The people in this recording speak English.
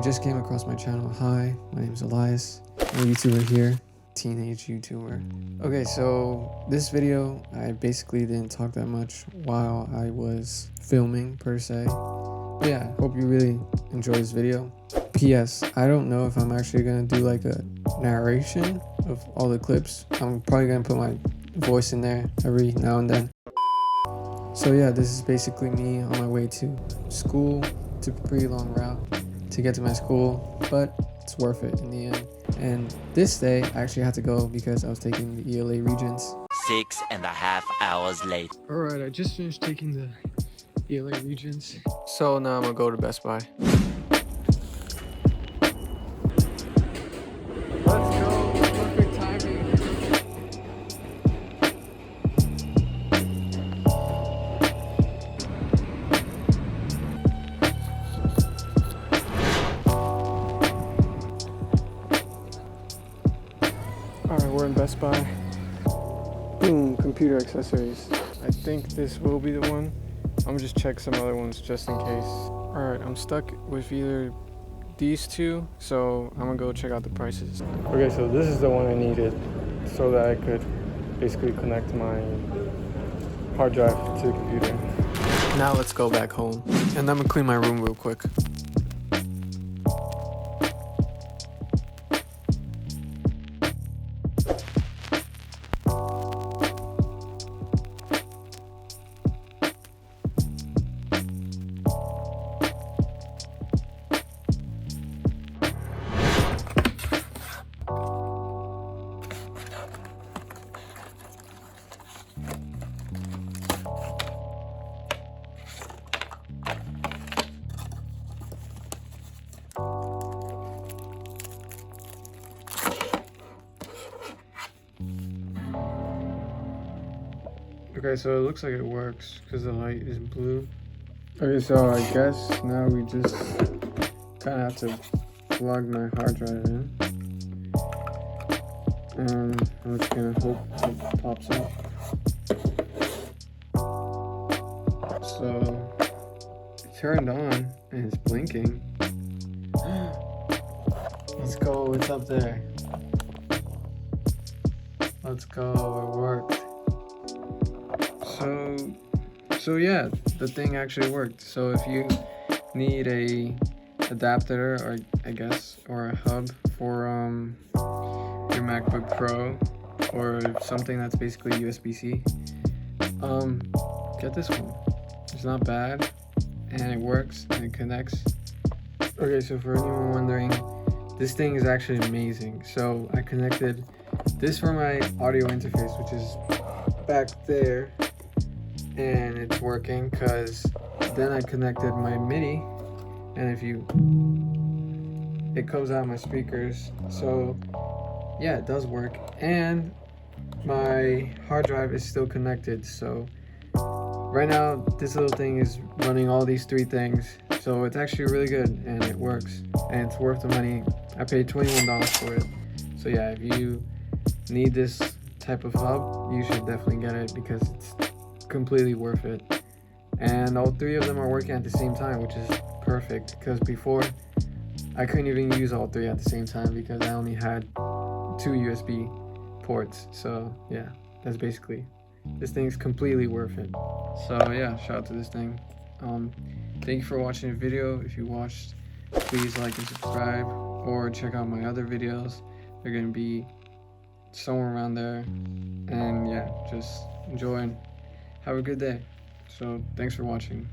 just came across my channel, hi, my name is Elias. I'm a YouTuber here, teenage YouTuber. Okay, so this video, I basically didn't talk that much while I was filming per se. But yeah, hope you really enjoy this video. P.S. I don't know if I'm actually gonna do like a narration of all the clips. I'm probably gonna put my voice in there every now and then. So yeah, this is basically me on my way to school. It's a pretty long route to get to my school, but it's worth it in the end. And this day I actually had to go because I was taking the ELA regents. 6.5 hours later. Alright, I just finished taking the ELA regents. So now I'm gonna go to Best Buy. Let's go, perfect timing. Alright, we're in Best Buy. Boom, computer accessories. I think this will be the one. I'm gonna just check some other ones just in case. Alright, I'm stuck with either these two, so I'm gonna go check out the prices. Okay, so this is the one I needed so that I could basically connect my hard drive to the computer. Now let's go back home. And I'm gonna clean my room real quick. Okay, so it looks like it works because the light is blue. Okay, so I guess now we just kind of have to plug my hard drive in. And I'm just gonna hope it pops up. So it turned on and it's blinking. Let's go, it's up there. Let's go, it worked. So yeah, the thing actually worked. So if you need a adapter or a hub for your MacBook Pro or something that's basically USB-C, get this one. It's not bad and it works and it connects. Okay, so for anyone wondering, this thing is actually amazing. So I connected this for my audio interface, which is back there, and it's working because then I connected my MIDI, and it comes out my speakers. So yeah, it does work, and my hard drive is still connected. So right now this little thing is running all these three things, so it's actually really good and it works and it's worth the money. I paid $21 for it. So yeah, if you need this type of hub, you should definitely get it because it's completely worth it. And all three of them are working at the same time, which is perfect, because before I couldn't even use all three at the same time because I only had 2 USB ports. So yeah, that's basically, this thing's completely worth it. So yeah, shout out to this thing. Thank you for watching the video. If you watched, please like and subscribe, or check out my other videos. They're gonna be somewhere around there. And yeah, just enjoy and have a good day. So thanks for watching.